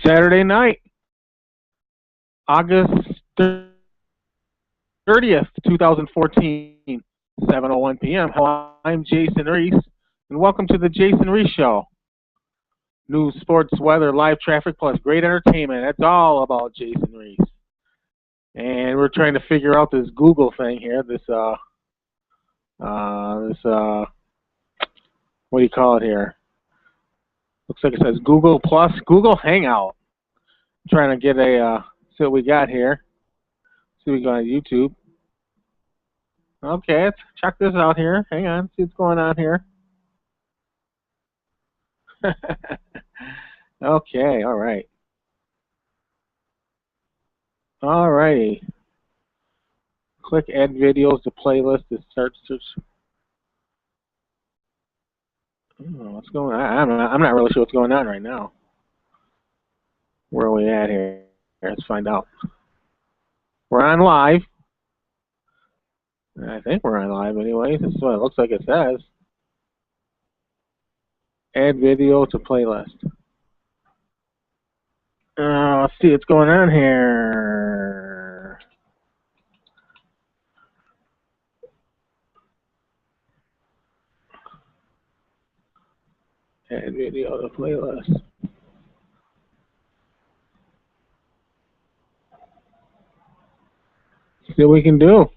Saturday night, August 30th, 2014, 7:01 p.m. Hello, I'm Jason Reese, and welcome to the Jason Reese Show. News, sports, weather, live traffic, plus great entertainment. That's all about Jason Reese. And we're trying to figure out this Google thing here. What do you call it here? Looks like it says Google Plus, Google Hangout. I'm trying to get see what we got here. See what we got on YouTube. Okay, let's check this out here. Hang on, see what's going on here. Okay, all right. All righty. Click add videos to playlist to start search. What's going on? I'm not really sure what's going on right now. Where are we at here? Let's find out. We're on live. I think we're on live anyways. This is what it looks like it says. Add video to playlist. Let's see what's going on here. Add video to playlist. See what we can do.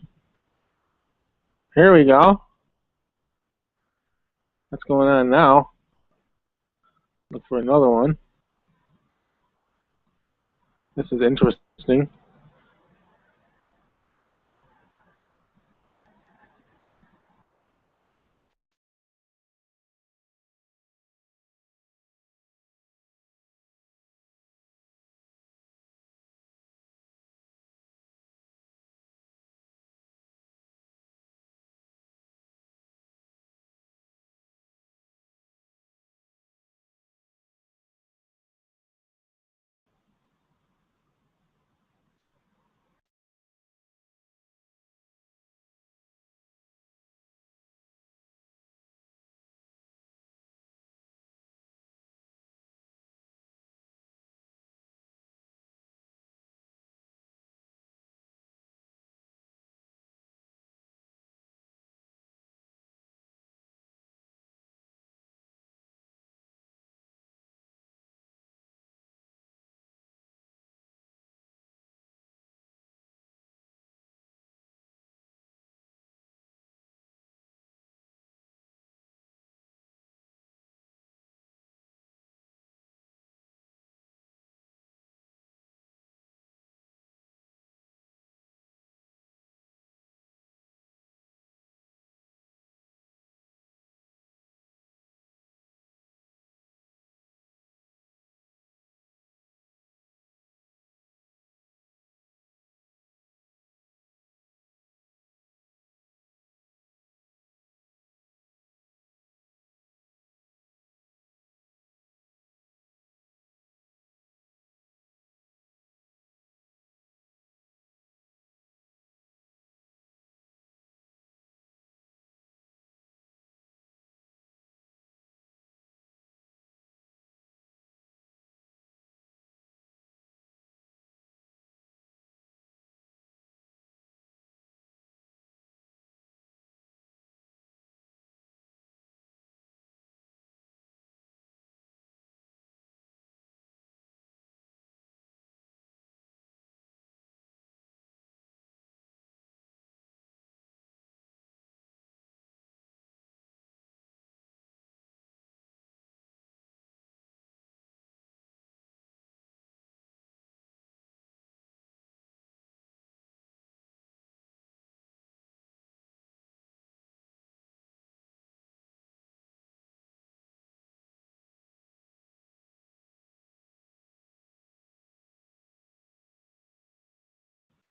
Here we go. What's going on now? Look for another one. This is interesting.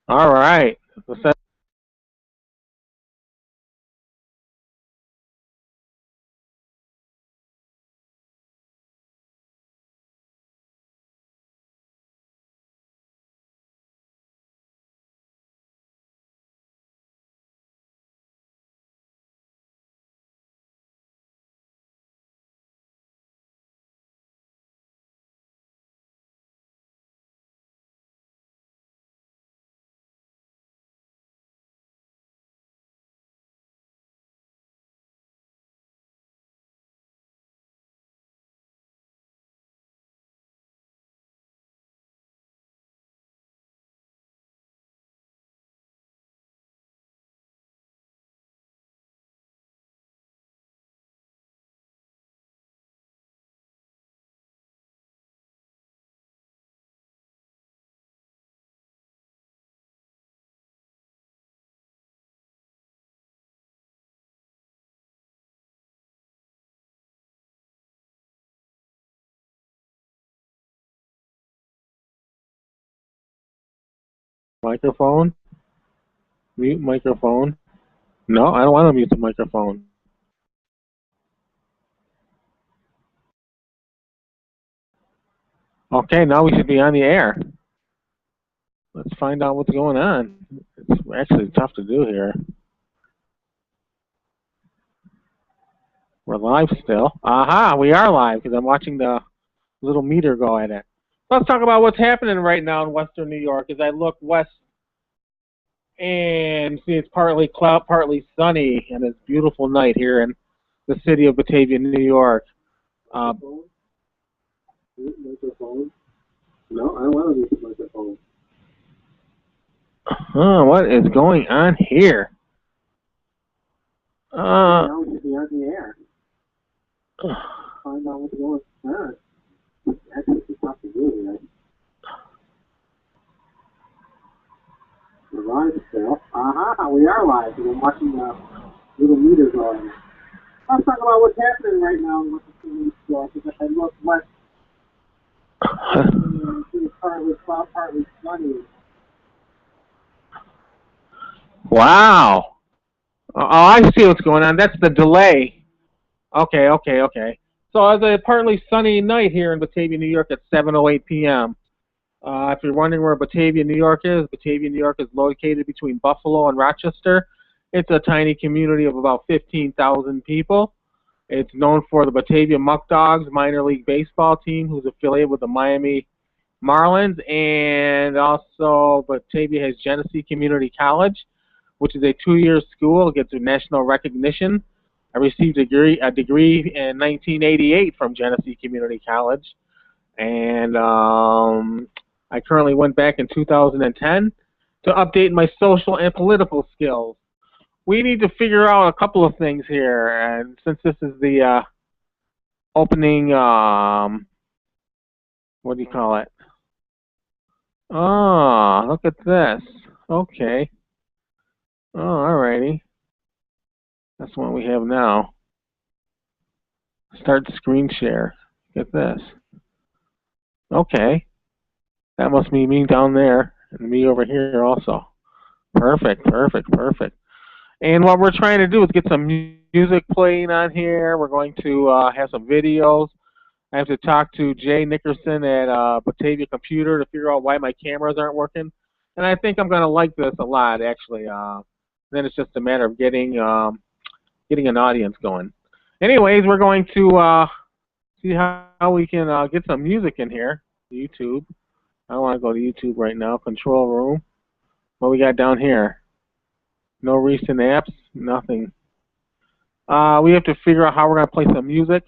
All right. Microphone. Mute microphone. No, I don't want to mute the microphone. Okay, now we should be on the air. Let's find out what's going on. It's actually tough to do here. We're live still. Aha, we are live because I'm watching the little meter go at it. Let's talk about what's happening right now in Western New York. As I look west and see it's partly cloud, partly sunny, and it's a beautiful night here in the city of Batavia, New York. Microphone? No, I don't want to use the microphone. What is going on here? Now we should be on the air. Find out what's going on. Actually, it's tough to do, right? We're live still. Aha, we are live. I'm watching the little meter going. Let's talk about what's happening right now in Western New York. Because I look west, and it's partly cloud, partly sunny. Wow. Oh, I see what's going on. That's the delay. Okay. So it's a partly sunny night here in Batavia, New York at 7:08 p.m. If you're wondering where Batavia, New York is located between Buffalo and Rochester. It's a tiny community of about 15,000 people. It's known for the Batavia Muck Dogs minor league baseball team, who's affiliated with the Miami Marlins, and also Batavia has Genesee Community College, which is a 2-year school. It gets national recognition. I received a degree in 1988 from Genesee Community College, and I currently went back in 2010 to update my social and political skills. We need to figure out a couple of things here, and since this is the opening, what do you call it? Oh, look at this. Okay. Oh, alrighty. That's what we have now. Start screen share. Get this. Okay. That must be me down there and me over here also. Perfect. And what we're trying to do is get some music playing on here. We're going to have some videos. I have to talk to Jay Nickerson at Batavia Computer to figure out why my cameras aren't working. And I think I'm going to like this a lot, actually. Then it's just a matter of getting an audience going. Anyways, we're going to see how we can get some music in here. YouTube. I don't want to go to YouTube right now. Control room. What we got down here? No recent apps. Nothing. We have to figure out how we're going to play some music.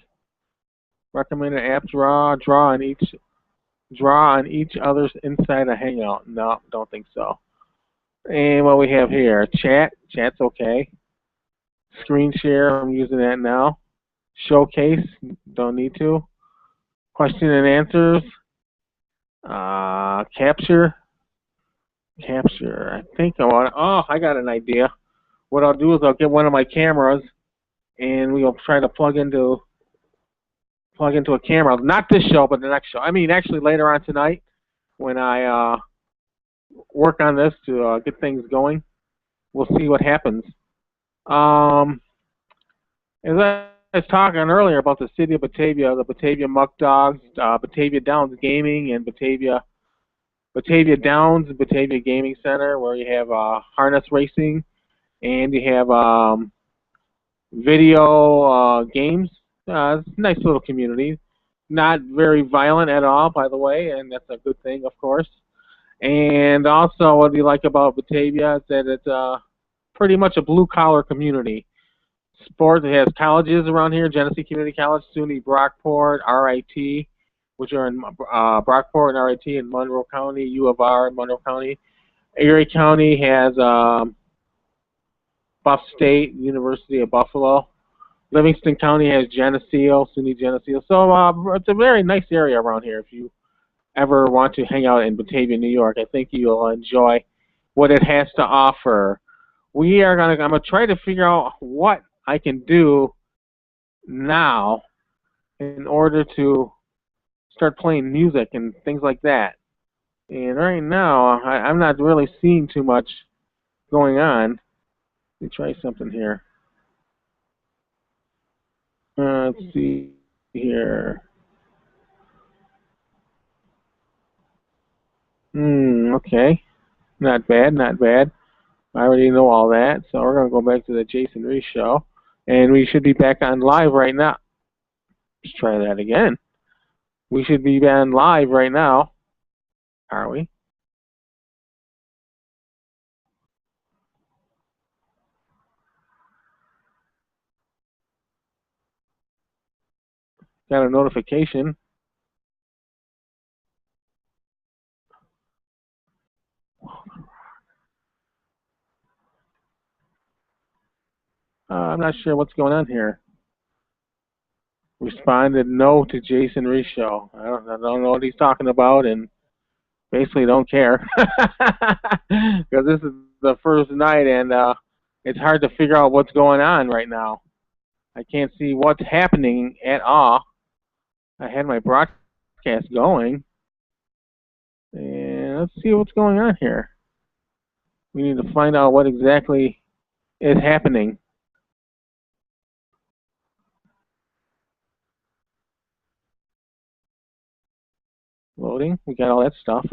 Recommended app draw on each other's inside a hangout. No, don't think so. And what we have here? Chat's okay. Screen share, I'm using that now. Showcase, don't need to. Question and answers. Capture. I think I want. Oh, I got an idea. What I'll do is I'll get one of my cameras, and we'll try to plug into a camera. Not this show, but the next show. I mean, actually later on tonight, when I work on this to get things going, we'll see what happens. As I was talking earlier about the city of Batavia, the Batavia Muck Dogs, Batavia Downs Gaming, and Batavia Downs, Batavia Gaming Center, where you have harness racing, and you have video games. It's a nice little community. Not very violent at all, by the way, and that's a good thing, of course. And also, what we like about Batavia is that it's pretty much a blue-collar community. Sports, it has colleges around here, Genesee Community College, SUNY Brockport, RIT, which are in Brockport and RIT in Monroe County, U of R in Monroe County. Erie County has Buff State, University of Buffalo. Livingston County has Geneseo, SUNY Geneseo. So it's a very nice area around here. If you ever want to hang out in Batavia, New York, I think you'll enjoy what it has to offer. I'm gonna try to figure out what I can do now in order to start playing music and things like that. And right now, I'm not really seeing too much going on. Let me try something here. Let's see here. Okay. Not bad, not bad. I already know all that, so we're going to go back to the Jason Reese show. And we should be back on live right now. Let's try that again. We should be on live right now. Are we? Got a notification. I'm not sure what's going on here. Responded no to Jason Reese show. I don't know what he's talking about, and basically don't care because this is the first night, and it's hard to figure out what's going on right now. I can't see what's happening at all. I had my broadcast going, and let's see what's going on here. We need to find out what exactly is happening. Loading. We got all that stuff.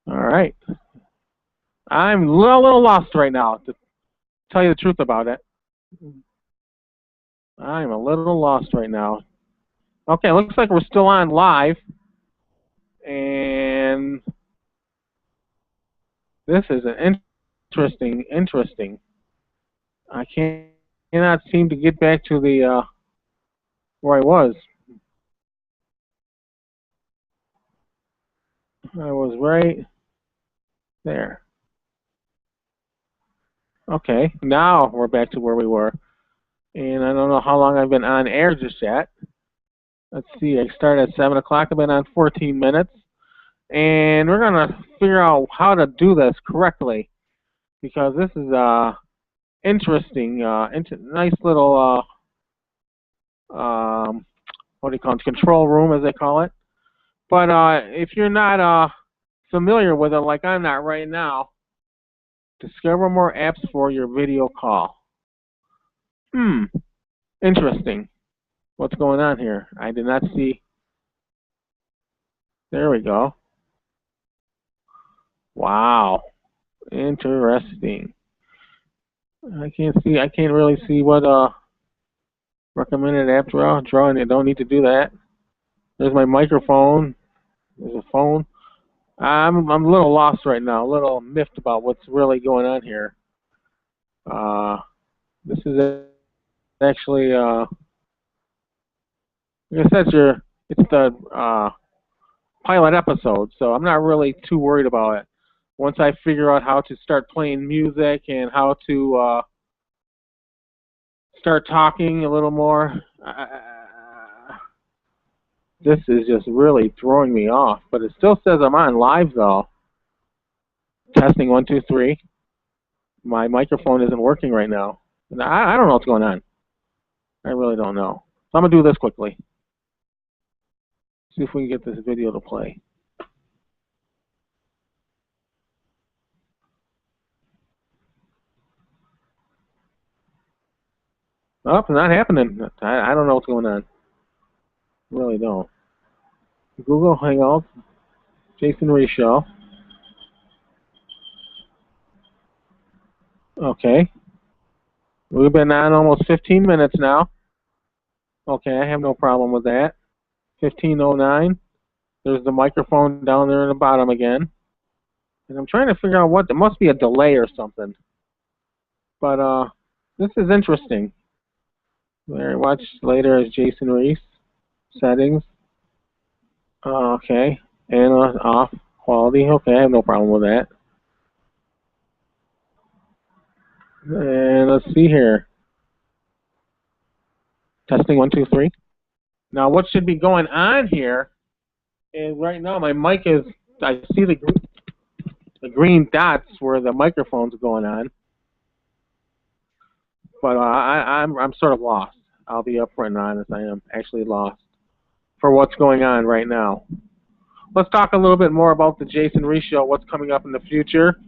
All right. I'm a little lost right now, to tell you the truth about it. I'm a little lost right now. Okay, looks like we're still on live. And this is an interesting. I cannot seem to get back to the where I was. I was right there. Okay, now we're back to where we were. And I don't know how long I've been on air just yet. Let's see, I started at 7 o'clock. I've been on 14 minutes. And we're going to figure out how to do this correctly, because this is interesting, nice little, what do you call it, control room, as they call it. But if you're not familiar with it, like I'm not right now, discover more apps for your video call. Interesting. What's going on here? I did not see. There we go. Wow. Interesting. I can't really see what recommended app drawing. You don't need to do that. There's my microphone. There's a phone. I'm a little lost right now, a little miffed about what's really going on here. This is actually I guess it's the pilot episode, so I'm not really too worried about it. Once I figure out how to start playing music and how to start talking a little more, this is just really throwing me off. But it still says I'm on live, though. Testing 1, 2, 3. My microphone isn't working right now. I don't know what's going on. I really don't know. So I'm going to do this quickly. See if we can get this video to play. Oh, it's not happening. I don't know what's going on. I really don't. Google Hangouts, Jason Reese Show. Okay. We've been on almost 15 minutes now. Okay, I have no problem with that. 15:09. There's the microphone down there in the bottom again. And I'm trying to figure out what, there must be a delay or something. But this is interesting. There, watch later as Jason Reese. Settings. Okay. And off. Quality. Okay, I have no problem with that. And let's see here. Testing 1, 2, 3. Now, what should be going on here is right now my mic is. I see the green dots where the microphone's going on, but I'm sort of lost. I'll be upfront and honest. I am actually lost for what's going on right now. Let's talk a little bit more about the Jason Reese Show. What's coming up in the future?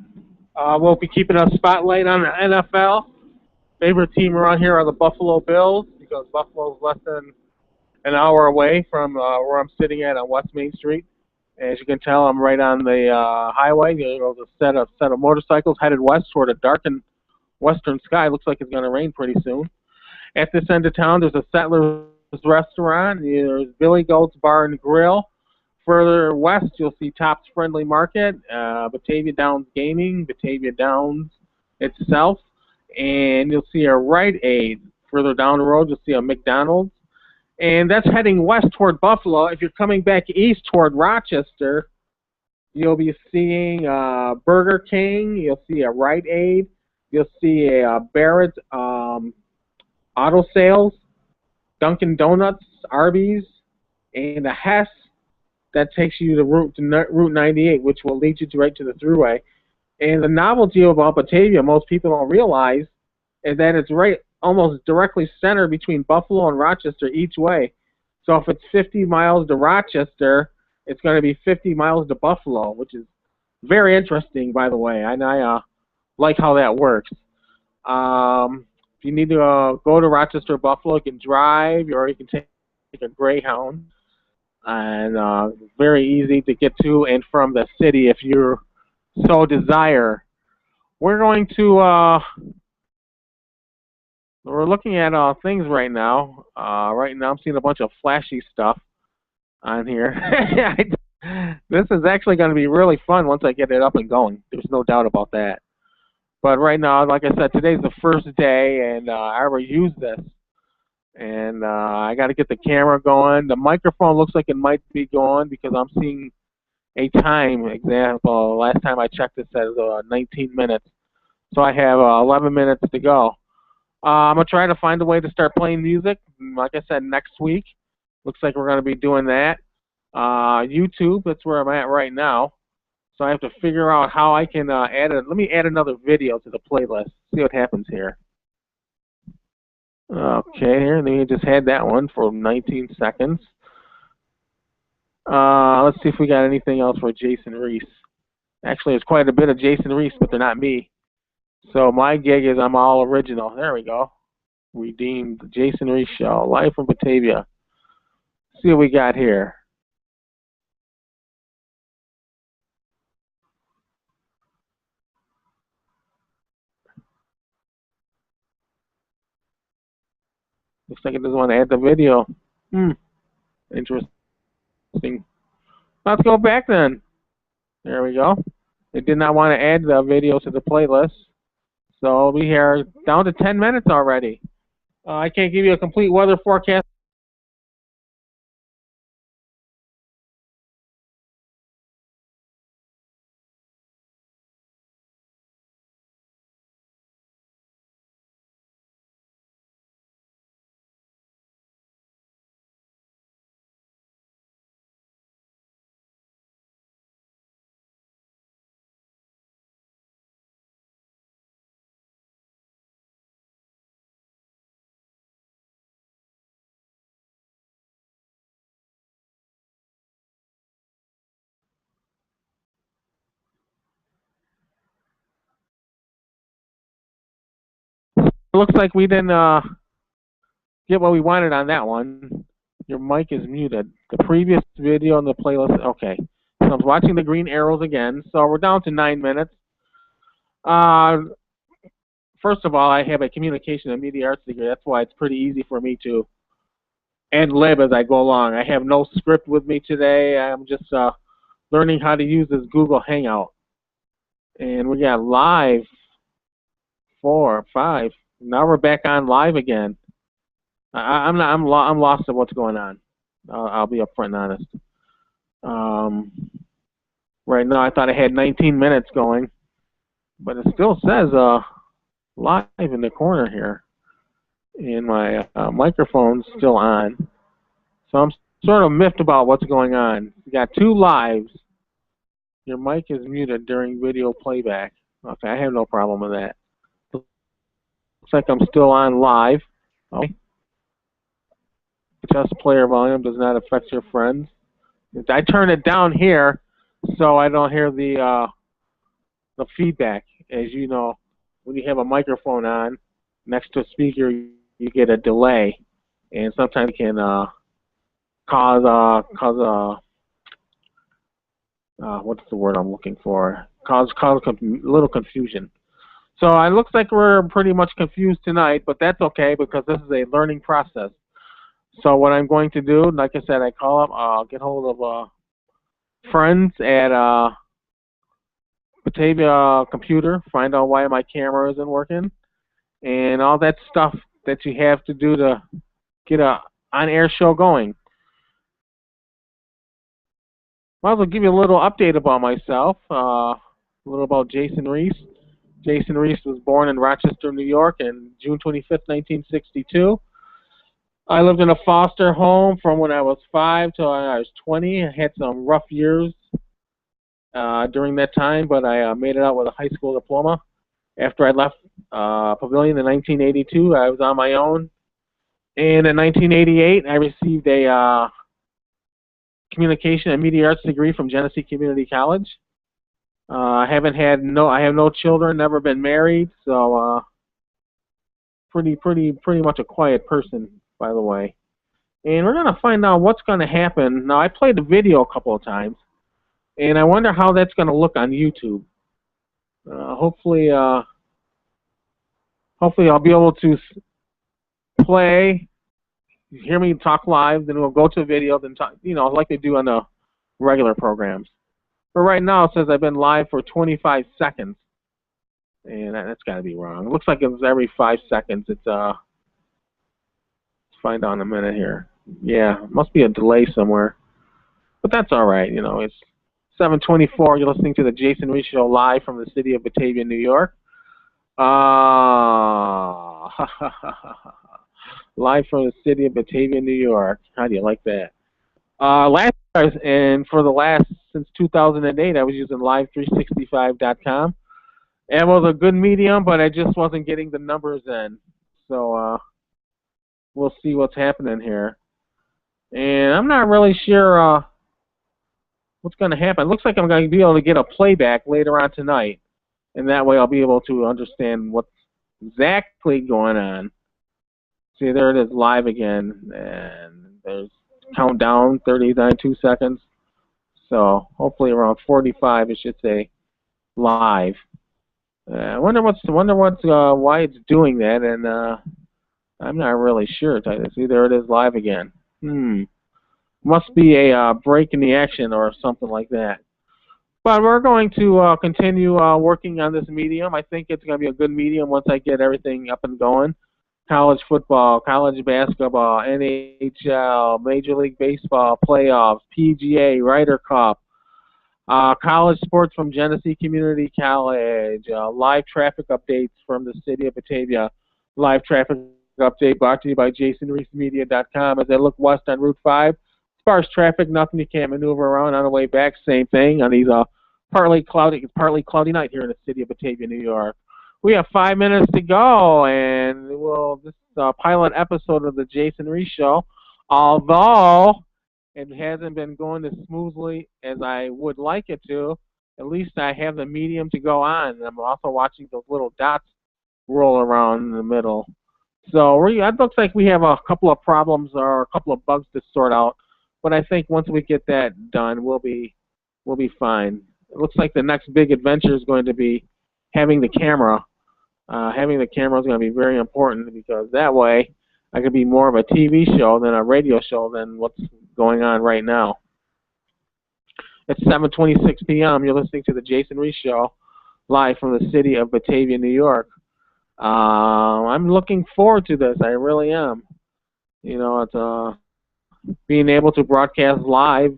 We'll be keeping a spotlight on the NFL. Favorite team around here are the Buffalo Bills because Buffalo's less than an hour away from where I'm sitting at on West Main Street. As you can tell, I'm right on the highway. There's a set of motorcycles headed west toward a darkened western sky. Looks like it's going to rain pretty soon. At this end of town, there's a Settlers restaurant. There's Billy Goat's Bar and Grill. Further west, you'll see Tops Friendly Market, Batavia Downs Gaming, Batavia Downs itself, and you'll see a Rite Aid. Further down the road, you'll see a McDonald's. And that's heading west toward Buffalo. If you're coming back east toward Rochester, you'll be seeing Burger King. You'll see a Rite Aid. You'll see a Barrett's Auto Sales, Dunkin' Donuts, Arby's, and a Hess. That takes you to Route 98, which will lead you right to the thruway. And the novelty about Batavia, most people don't realize, is that it's right almost directly centered between Buffalo and Rochester each way. So if it's 50 miles to Rochester, it's going to be 50 miles to Buffalo, which is very interesting, by the way. And I like how that works. If you need to go to Rochester or Buffalo, you can drive, or you can take a Greyhound. And very easy to get to and from the city if you so desire. We're going to, we're looking at things right now. Right now I'm seeing a bunch of flashy stuff on here. This is actually going to be really fun once I get it up and going. There's no doubt about that. But right now, like I said, today's the first day, and I ever use this. And I got to get the camera going. The microphone looks like it might be going because I'm seeing a time example. Last time I checked, it says 19 minutes. So I have 11 minutes to go. I'm going to try to find a way to start playing music. Like I said, next week. Looks like we're going to be doing that. YouTube, that's where I'm at right now. So I have to figure out how I can add it. Let me add another video to the playlist. See what happens here. Okay, here, they just had that one for 19 seconds. Let's see if we got anything else for Jason Reese. Actually, there's quite a bit of Jason Reese, but they're not me. So my gig is I'm all original. There we go. Redeemed the Jason Reese Show, live from Batavia. See what we got here. Looks like it doesn't want to add the video. Interesting. Let's go back then. There we go. It did not want to add the video to the playlist. So we are down to 10 minutes already. I can't give you a complete weather forecast. It looks like we didn't get what we wanted on that one. Your mic is muted. The previous video on the playlist, okay. So I'm watching the green arrows again. So we're down to 9 minutes. First of all, I have a communication and media arts degree. That's why it's pretty easy for me to ad-lib as I go along. I have no script with me today. I'm just learning how to use this Google Hangout. And we got live 4, 5. Now we're back on live again. I'm lost at what's going on. I'll be upfront and honest. Right now I thought I had 19 minutes going, but it still says live in the corner here. and my microphone's still on. So I'm sort of miffed about what's going on. You got two lives. Your mic is muted during video playback. Okay, I have no problem with that. Looks like I'm still on live. Okay. Adjust player volume does not affect your friends. I turn it down here so I don't hear the feedback. As you know, when you have a microphone on next to a speaker, you get a delay, and sometimes it can cause what's the word I'm looking for? Cause a little confusion. So it looks like we're pretty much confused tonight, but that's okay because this is a learning process. So what I'm going to do, like I said, I call up, get hold of friends at Batavia computer, find out why my camera isn't working, and all that stuff that you have to do to get a on-air show going. Might as well give you a little update about myself, a little about Jason Reese. Jason Reese was born in Rochester, New York on June 25th, 1962. I lived in a foster home from when I was 5 till I was 20. I had some rough years during that time, but I made it out with a high school diploma. After I left Pavilion in 1982, I was on my own. And in 1988, I received a communication and media arts degree from Genesee Community College. I have no children, never been married, so pretty much a quiet person, by the way. And we're gonna find out what's gonna happen. Now, I played the video a couple of times, and I wonder how that's gonna look on YouTube. Hopefully I'll be able to play, hear me talk live, then we'll go to a video, then talk, like they do on the regular programs. But right now it says I've been live for 25 seconds, and that's got to be wrong. It looks like it's every 5 seconds. It's let's find out in a minute here. Yeah, must be a delay somewhere, but that's all right. It's 7:24. You're listening to the Jason Reese Show live from the city of Batavia, New York. Live from the city of Batavia, New York. How do you like that? Since 2008, I was using live365.com. It was a good medium, but I just wasn't getting the numbers in. So we'll see what's happening here. And I'm not really sure what's going to happen. It looks like I'm going to be able to get a playback later on tonight. And that way I'll be able to understand what's exactly going on. See, there it is live again. And there's countdown, 2 seconds. So hopefully around 45 it should say live. I wonder why it's doing that, and I'm not really sure. See, there it is live again. Must be a break in the action or something like that. But we're going to continue working on this medium. I think it's going to be a good medium once I get everything up and going. College football, college basketball, NHL, Major League Baseball, playoffs, PGA, Ryder Cup, college sports from Genesee Community College, live traffic updates from the city of Batavia, live traffic update brought to you by JasonReeseMedia.com. As I look west on Route 5, sparse traffic, nothing you can't maneuver around. On the way back, same thing on these partly cloudy night here in the city of Batavia, New York. We have 5 minutes to go, and this pilot episode of the Jason Reese Show, although it hasn't been going as smoothly as I would like it to, at least I have the medium to go on. And I'm also watching those little dots roll around in the middle. So it looks like we have a couple of problems or a couple of bugs to sort out. But I think once we get that done, we'll be fine. It looks like the next big adventure is going to be having the camera. Having the camera is going to be very important because that way I could be more of a TV show than a radio show than what's going on right now. It's 7:26 p.m. You're listening to the Jason Reese Show live from the city of Batavia, New York. I'm looking forward to this. I really am. It's being able to broadcast live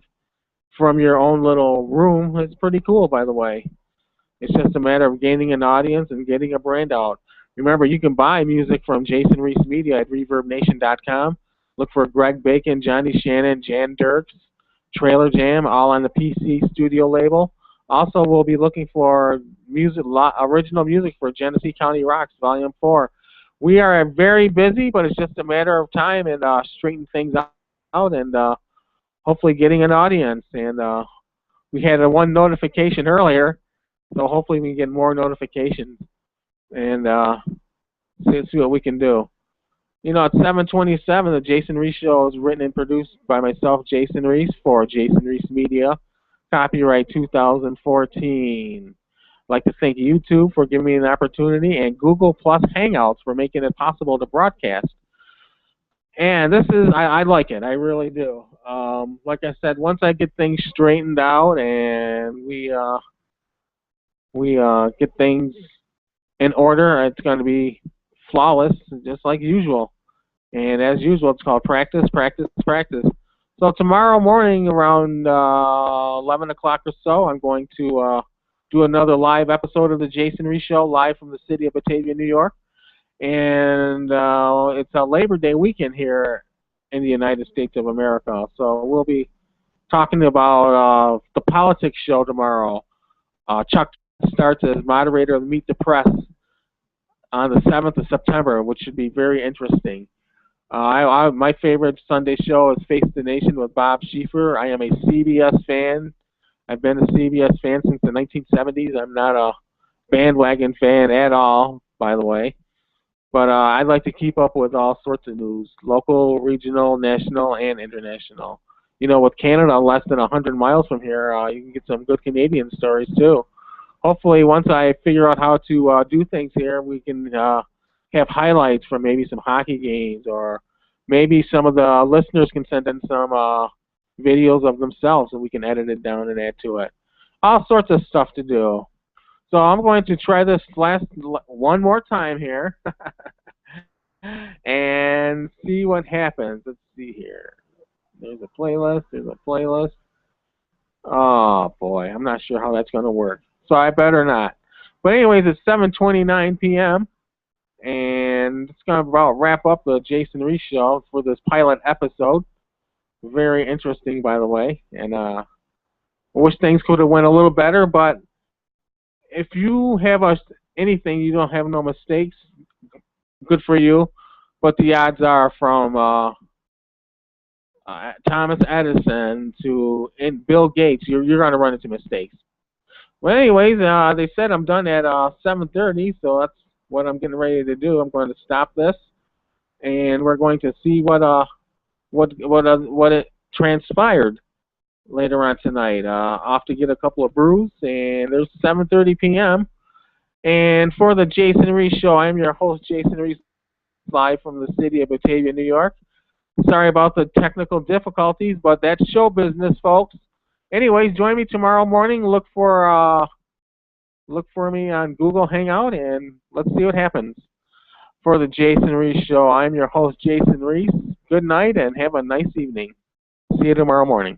from your own little room. It's pretty cool, by the way. It's just a matter of gaining an audience and getting a brand out. Remember, you can buy music from Jason Reese Media at ReverbNation.com. Look for Greg Bacon, Johnny Shannon, Jan Dirks, Trailer Jam, all on the PC Studio label. Also, we'll be looking for original music for Genesee County Rocks, Volume 4. We are very busy, but it's just a matter of time and straightening things out and hopefully getting an audience. And we had one notification earlier, so hopefully we can get more notifications and see what we can do. You know, at 7:27, the Jason Reese Show is written and produced by myself, Jason Reese, for Jason Reese Media. Copyright 2014. I'd like to thank YouTube for giving me an opportunity and Google Plus Hangouts for making it possible to broadcast. And this is, I like it. I really do. Like I said, once I get things straightened out and we get things in order, it's going to be flawless, just like usual. And as usual, it's called practice, practice, practice. So tomorrow morning around 11 o'clock or so, I'm going to do another live episode of the Jason Reese Show, live from the city of Batavia, New York. And it's a Labor Day weekend here in the United States of America. So we'll be talking about the politics show tomorrow. Chuck starts as moderator of Meet the Press on the 7th of September, which should be very interesting. My favorite Sunday show is Face the Nation with Bob Schieffer. I am a CBS fan. I've been a CBS fan since the 1970s. I'm not a bandwagon fan at all, by the way. But I'd like to keep up with all sorts of news, local, regional, national, and international. You know, with Canada less than 100 miles from here, you can get some good Canadian stories, too. Hopefully, once I figure out how to do things here, we can have highlights from maybe some hockey games, or maybe some of the listeners can send in some videos of themselves and we can edit it down and add to it. All sorts of stuff to do. So I'm going to try this one more time here and see what happens. Let's see here. There's a playlist. There's a playlist. Oh, boy. I'm not sure how that's going to work. So I better not. But anyways, it's 7:29 p.m. And it's going to about wrap up the Jason Reese Show for this pilot episode. Very interesting, by the way. And I wish things could have went a little better, but if you have anything, you don't have no mistakes, good for you. But the odds are from Thomas Edison to Bill Gates, you're going to run into mistakes. Well, anyways, they said I'm done at 7:30, so that's what I'm getting ready to do. I'm going to stop this, and we're going to see what it transpired later on tonight. Off to get a couple of brews, and there's 7:30 p.m. And for the Jason Reese Show, I'm your host, Jason Reese, live from the city of Batavia, New York. Sorry about the technical difficulties, but that's show business, folks. Anyways, join me tomorrow morning. Look for me on Google Hangout, and let's see what happens. For the Jason Reese Show, I'm your host, Jason Reese. Good night, and have a nice evening. See you tomorrow morning.